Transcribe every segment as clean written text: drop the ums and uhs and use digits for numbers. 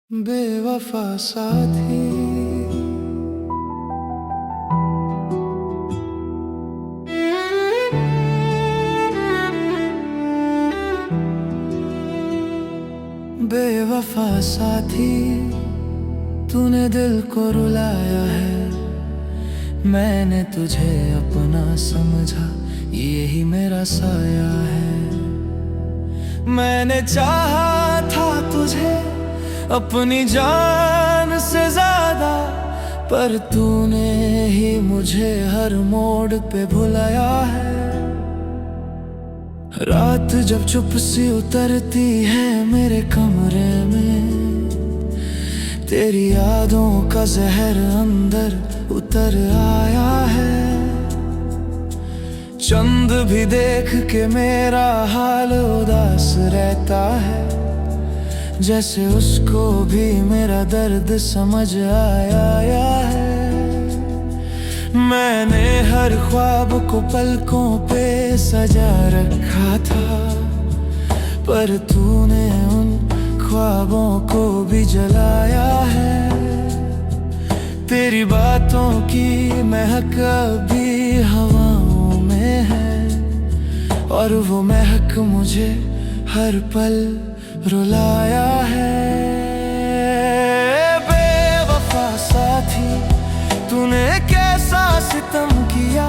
बेवफा साथी। बेवफा साथी, तूने दिल को रुलाया है। मैंने तुझे अपना समझा, यही मेरा साया है। मैंने चाहा था तुझे अपनी जान से ज्यादा, पर तूने ही मुझे हर मोड़ पे भुलाया है। रात जब चुप सी उतरती है मेरे कमरे में, तेरी यादों का जहर अंदर उतर आया है। चंद भी देख के मेरा हाल उदास रहता है, जैसे उसको भी मेरा दर्द समझ आया है। मैंने हर ख्वाब को पलकों पे सजा रखा था, पर तूने उन ख्वाबों को भी जलाया है। तेरी बातों की महक अभी हवाओं में है, और वो महक मुझे हर पल रुलाया है। बेवफा साथी, तूने कैसा सितम किया,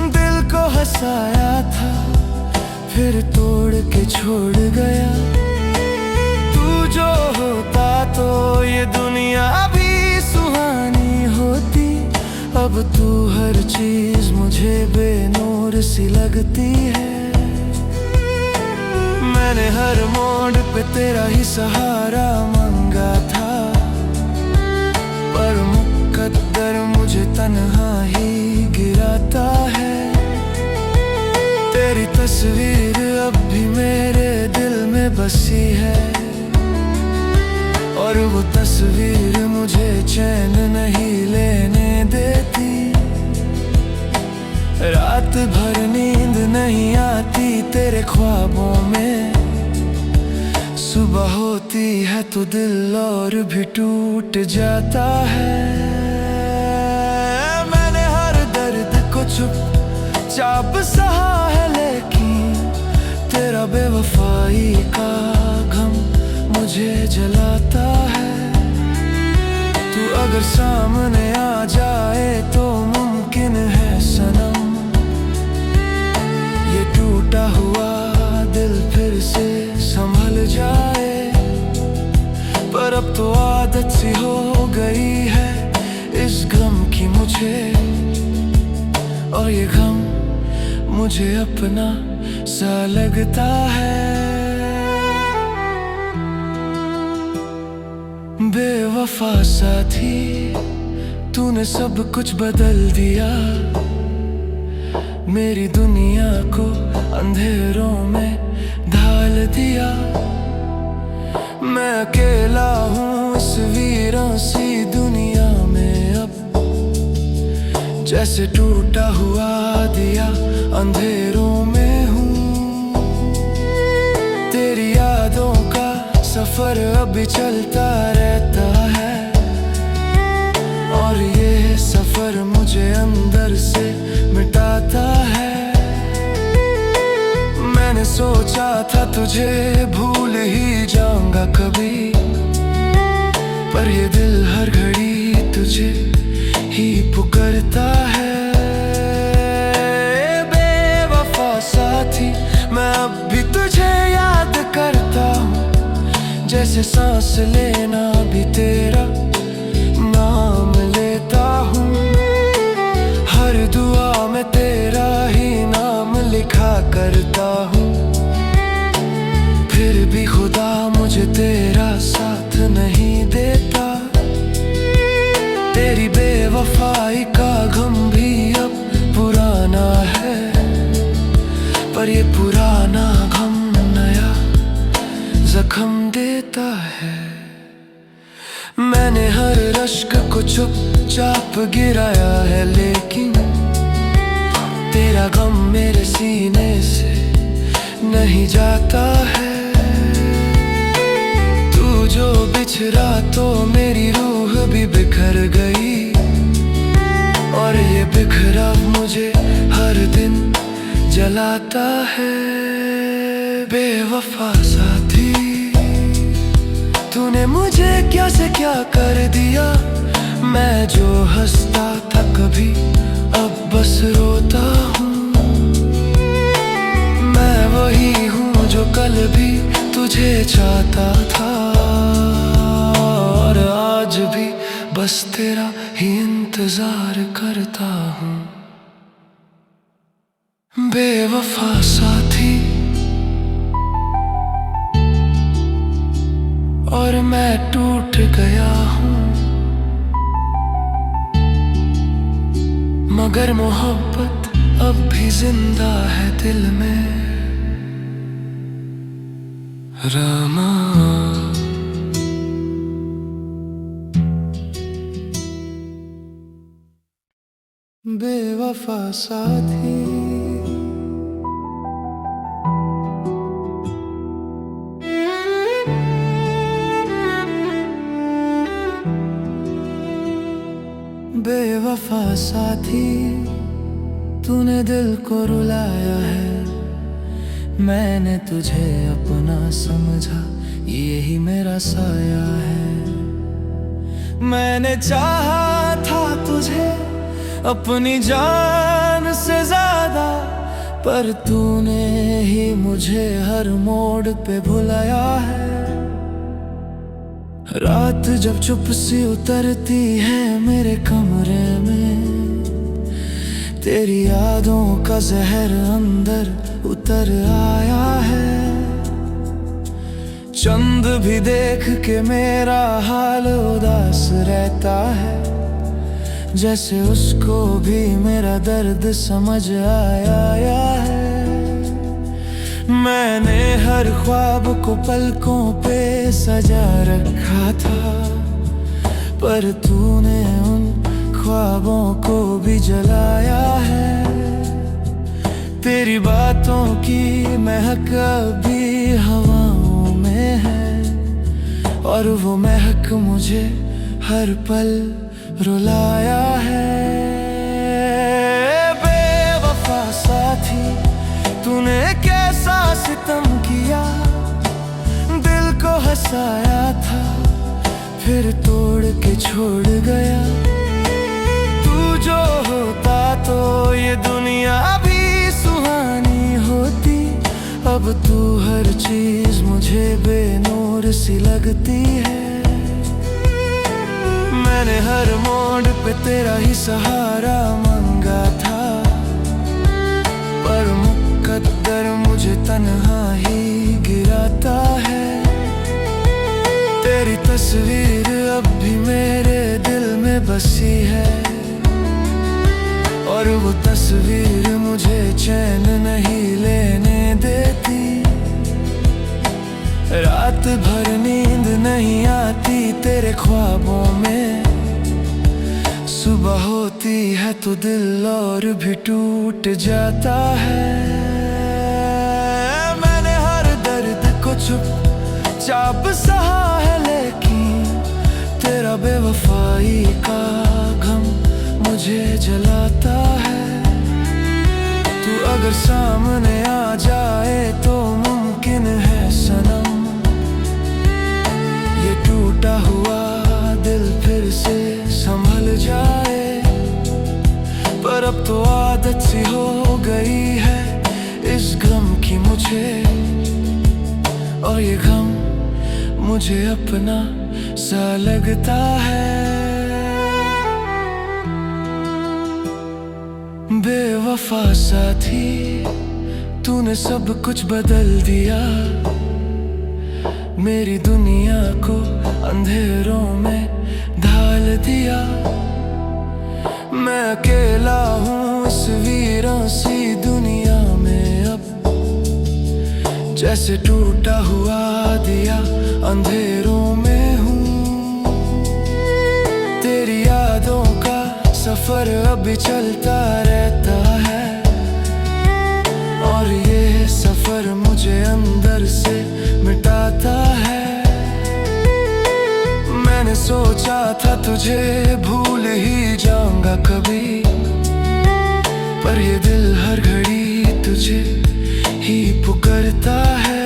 दिल को हंसाया था फिर तोड़ के छोड़ गया। तू जो होता तो ये दुनिया भी सुहानी होती, अब तू हर चीज मुझे बेनूर सी लगती है। मैंने हर मोड़ पे तेरा ही सहारा मांगा था, पर मुकद्दर मुझे तन्हा ही गिराता है। तेरी तस्वीर अब भी मेरे दिल में बसी है, और वो तस्वीर मुझे चैन नहीं लेने देती। रात भर नींद नहीं आती तेरे ख्वाबों में, सुबह होती है तो दिल और भी टूट जाता है। मैंने हर दर्द को चुपचाप सहा है, लेकिन तेरा बेवफाई का गम मुझे जलाता है। तू अगर सामने आ जाए तो मुमकिन है सनम, ये टूटा हुआ दिल फिर से संभल जाए। पर अब तो आदत सी हो गई है इस गम की मुझे, और ये गम मुझे अपना सा लगता है। बेवफा साथी, तूने सब कुछ बदल दिया, मेरी दुनिया को अंधेरों में ढाल दिया। मैं अकेला हूँ इस वीरान सी दुनिया में अब, जैसे टूटा हुआ दिया अंधेरों में हूँ। तेरी यादों का सफर अभी चलता रहता है, और ये सफर मुझे अंदर से मिटाता है। मैंने सोचा था तुझे भूल ही जाऊंगा कभी, पर ये दिल हर घड़ी तुझे ही पुकारता है। बेवफा साथी, मैं अब भी तुझे याद करता हूँ, जैसे सांस लेना भी तेरा नाम लेता हूँ। हर दुआ में तेरा ही नाम लिखा करता हूँ, फिर भी खुदा मुझे तेरा साथ नहीं देता। तेरी बेवफाई का गम भी अब पुराना है, पर ये पुराना गम नया जख्म देता है। मैंने हर रश्क को चुपचाप गिराया है, लेकिन तेरा गम मेरे सीने से नहीं जाता है। तू जो भी कुछ रातों मेरी रूह भी बिखर गई, और ये बिखरा मुझे हर दिन जलाता है। बेवफा साथी, तूने मुझे क्या से क्या कर दिया। मैं जो हंसता था कभी, अब बस रोता हूँ। मैं वही हूँ जो कल भी तुझे चाहता था, और आज भी बस तेरा ही इंतजार करता हूँ। बेवफा साथी, और मैं टूट गया हूँ, मगर मोहब्बत अब भी जिंदा है दिल में। रामा, बेवफा साथी। बेवफा साथी, तूने दिल को रुलाया है। मैंने तुझे अपना समझा, यही मेरा साया है। मैंने चाहा था तुझे अपनी जान से ज्यादा, पर तूने ही मुझे हर मोड़ पे भुलाया है। रात जब चुप सी उतरती है मेरे कमरे में, तेरी यादों का जहर अंदर उतर आया है। चंद भी देख के मेरा हाल उदास रहता है, जैसे उसको भी मेरा दर्द समझ आया है। मैंने हर ख्वाब को पलकों पे सजा रखा था, पर तूने उन ख्वाबों को भी जलाया है। तेरी बातों की महक अभी हवाओं में है, और वो महक मुझे हर पल रुलाया है। बेवफा साथी, तूने कैसा सितम किया। दिल को हंसाया था, फिर तोड़ के छोड़ गया। तू जो होता तो ये दुनिया भी सुहानी होती। अब तू हर चीज मुझे बेनूर सी लगती है। मैंने हर मोड़ पे तेरा ही सहारा मांगा था, पर मुकद्दर मुझे तन्हा ही गिराता है। तेरी तस्वीर अब भी मेरे दिल में बसी है, और वो तस्वीर मुझे चैन नहीं लेने देती। रात भर नींद नहीं आती तेरे ख्वाबों में, सुबह होती है तो दिल और भी टूट जाता है। मैंने हर दर्द को चुपचाप सहा है, लेकिन तेरा बेवफाई का गम मुझे जलाता है। तू अगर सामने आ जाए तो मुमकिन है सनम, ये टूटा हुआ दिल फिर से संभल जाए। पर अब तो आदत सी हो गई है इस गम की मुझे, और ये गम मुझे अपना सा लगता है। बेवफा साथी, तूने सब कुछ बदल दिया। मेरी दुनिया को अंधेरों में ढाल दिया। मैं अकेला हूँ इस वीरान सी दुनिया में अब, जैसे टूटा हुआ दिया अंधेरों में हूँ। तेरी यादों का सफर अभी चलता रहता है, और ये सफर मुझे अंदर से मिटाता है। सोचा था तुझे भूल ही जाऊंगा कभी, पर ये दिल हर घड़ी तुझे ही पुकारता है।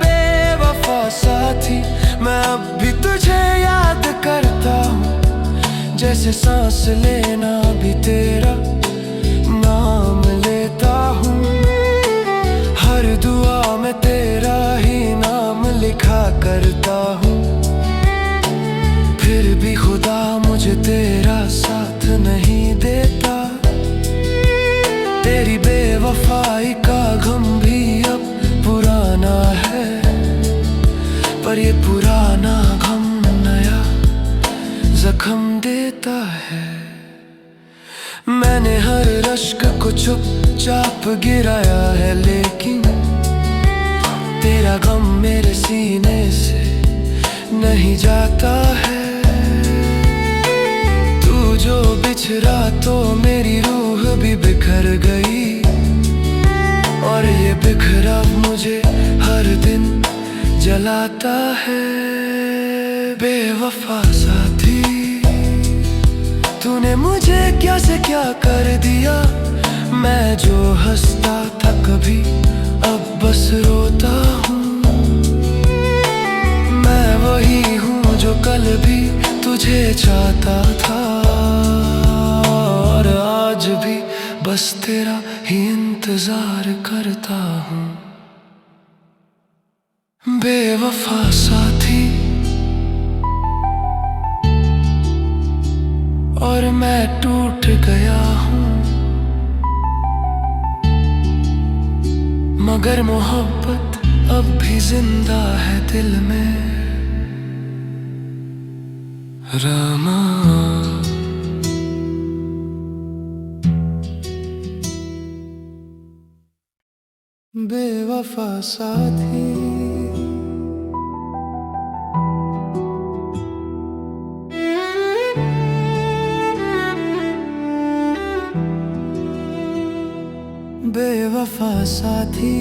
बेवफा साथी मैं अब भी तुझे याद करता हूँ, जैसे सांस लेना भी तेरा नाम लेता हूँ। हर दुआ में तेरा ही नाम लिखा करता हूँ, फिर भी खुदा मुझे तेरा साथ नहीं देता। तेरी बेवफाई का गम भी अब पुराना है, पर ये पुराना गम नया जख्म देता है। मैंने हर रश्क को चुपचाप गिराया है, लेकिन तेरा गम मेरे सीने से नहीं जाता है। तू जो बिछड़ा तो मेरी रूह भी बिखर गई, और ये बिखरा मुझे हर दिन जलाता है। बेवफा साथी तूने मुझे क्या से क्या कर दिया, मैं जो हंसता था कभी अब बस रोता हूँ। मैं वही हूँ जो कल भी तुझे चाहता था, और आज भी बस तेरा ही इंतजार करता हूँ। बेवफा साथी और मैं टूट गया हूँ, मगर मोहब्बत अब भी जिंदा है दिल में। रामा बेवफा साथी बेवफा साथी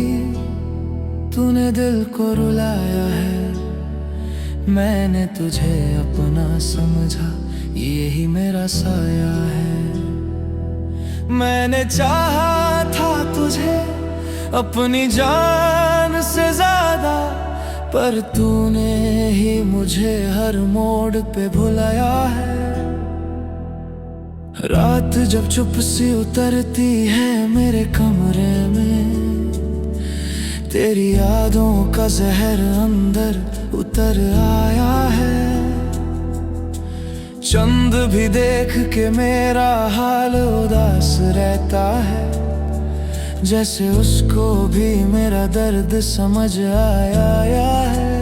तूने दिल को रुलाया है, मैंने तुझे अपना समझा यही मेरा साया है। मैंने चाहा था तुझे अपनी जान से ज्यादा, पर तूने ही मुझे हर मोड़ पे भुलाया है। रात जब चुप सी उतरती है मेरे कमरे में, तेरी यादों का जहर अंदर उतर आया है। चंद भी देख के मेरा हाल उदास रहता है, जैसे उसको भी मेरा दर्द समझ आया है।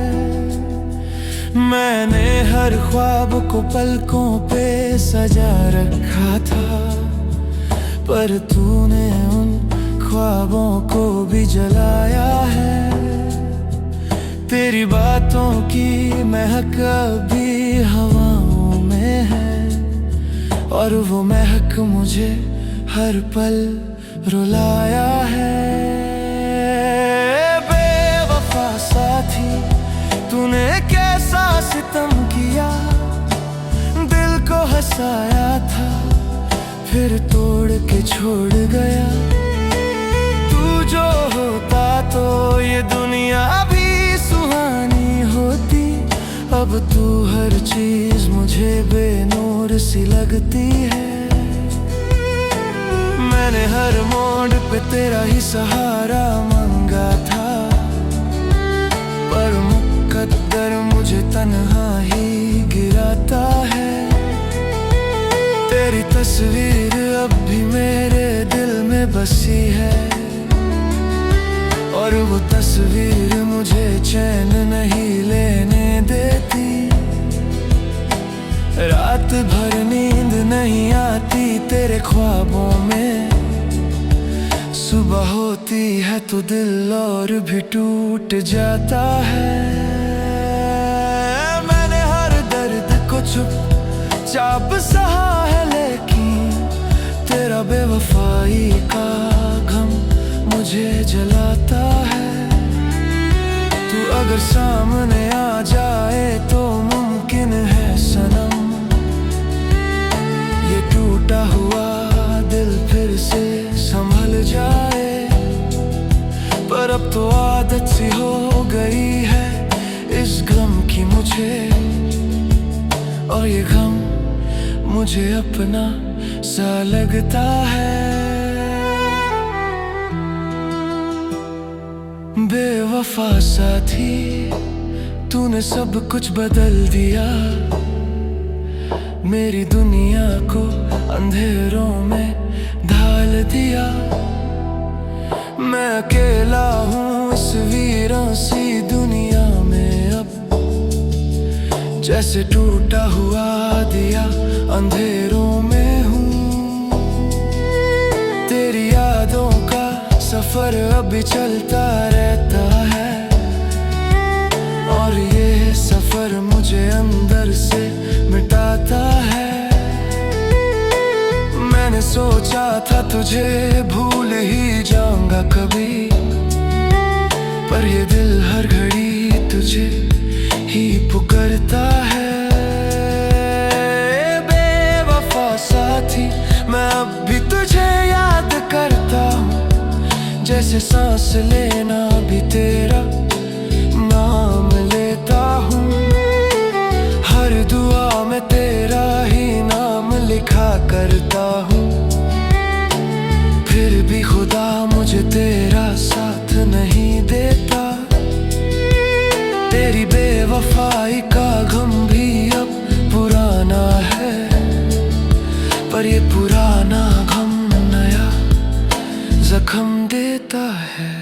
मैंने हर ख्वाब को पलकों पे सजा रखा था, पर तूने उन ख्वाबों को भी जलाया है। तेरी बातों की महक अभी हवाओं में है, और वो महक मुझे हर पल रुलाया है। बेवफा साथी तूने कैसा सितम किया, दिल को हंसाया था फिर तोड़ के छोड़ गया। तू जो होता तो ये दुनिया भी सुहानी होती, अब तू हर चीज मुझे बेनूर सी लगती है। मैंने हर मोड़ पे तेरा ही सहारा मांगा था, पर मुकद्दर मुझे तन्हा ही गिराता है। तेरी तस्वीर अब भी मेरे दिल में बसी है, और वो तस्वीर मुझे चैन नहीं लेने देती। रात भर नींद नहीं आती तेरे ख्वाबों में, सुबह होती है तो दिल और भी टूट जाता है। मैंने हर दर्द को चुपचाप सहा है, लेकिन तेरा बेवफाई का गम मुझे जलाता है। तू अगर सामने आ जाए तो अब तो आदत सी हो गई है इस गम की मुझे, और ये गम मुझे अपना सा लगता है। बेवफा साथी, तूने सब कुछ बदल दिया, मेरी दुनिया को अंधेरों में ढाल दिया। मैं अकेला हूँ इस वीरान सी दुनिया में अब, जैसे टूटा हुआ दिया अंधेरों में हूँ। तेरी यादों का सफर अभी चलता रहता है, और ये सफर मुझे अंदर से मिटाता है। मैंने सोचा था तुझे भूल ही जाऊंगा कभी, पर ये दिल हर घड़ी तुझे ही पुकारता है। बेवफा साथी, मैं अब भी तुझे याद करता हूँ, जैसे सांस लेना भी तेरा नाम लेता हूँ। हर दुआ में तेरा ही नाम लिखा करता हूँ, फिर भी खुदा मुझे तेरा साथ नहीं देता। तेरी बेवफाई का गम भी अब पुराना है, पर ये पुराना गम नया जख्म देता है।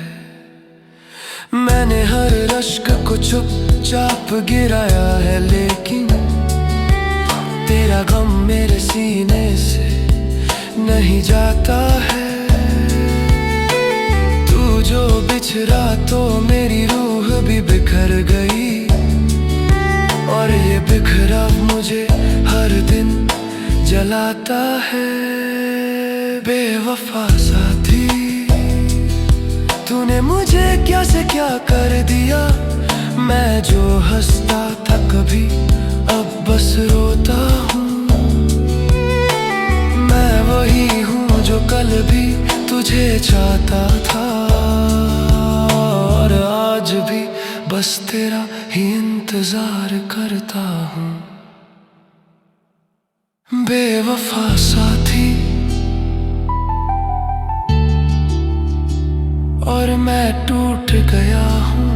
मैंने हर रश्क को चुपचाप गिराया है, लेकिन तेरा गम मेरे सीने से नहीं जाता है। तू जो बिछड़ा तो मेरी रूह भी बिखर गई, और ये बिखरा मुझे हर दिन जलाता है। बेवफा साथी, तूने मुझे क्या से क्या कर दिया। मैं जो हंसता था कभी, अब बस रोता हूँ। मैं वही हूँ जो कल भी तुझे चाहता था, और आज भी बस तेरा ही इंतजार करता हूँ। बेवफा साथी, और मैं टूट गया हूँ,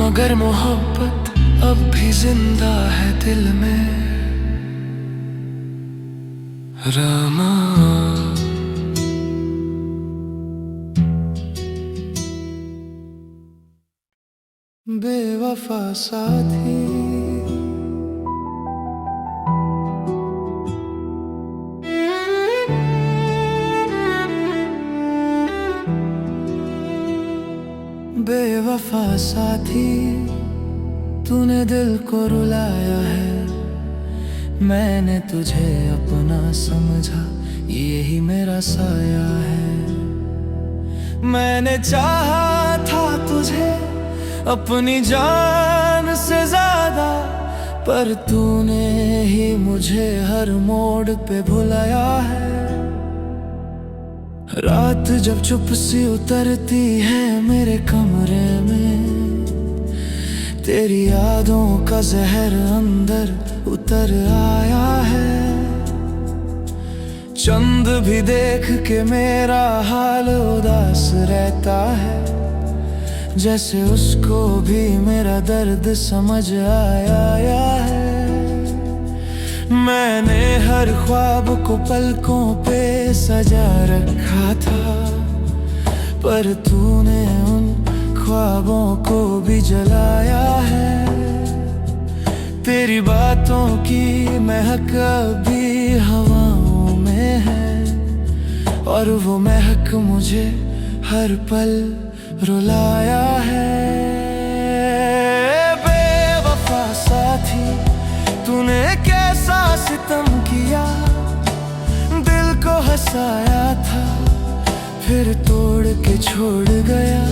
मगर मोहब्बत अब भी जिंदा है दिल में। रामा बेवफा साथी, बेवफा साथी, तूने दिल को रुलाया है। मैंने तुझे अपना समझा, यही मेरा साया है। मैंने चाहा था तुझे अपनी जान से ज्यादा, पर तूने ही मुझे हर मोड़ पे भुलाया है। रात जब चुप सी उतरती है मेरे कमरे में, तेरी यादों का जहर अंदर उतर आया है। चंद भी देख के मेरा हाल उदास रहता है, जैसे उसको भी मेरा दर्द समझ आया है। मैंने हर ख्वाब को पलकों पे सजा रखा था, पर तूने उन ख्वाबों को भी जलाया है। तेरी बातों की महक अभी हवाओं में है, और वो महक मुझे हर पल रुलाया है। बेवफा साथी, तूने कैसा सितम किया, दिल को हंसाया था फिर तोड़ के छोड़ गया।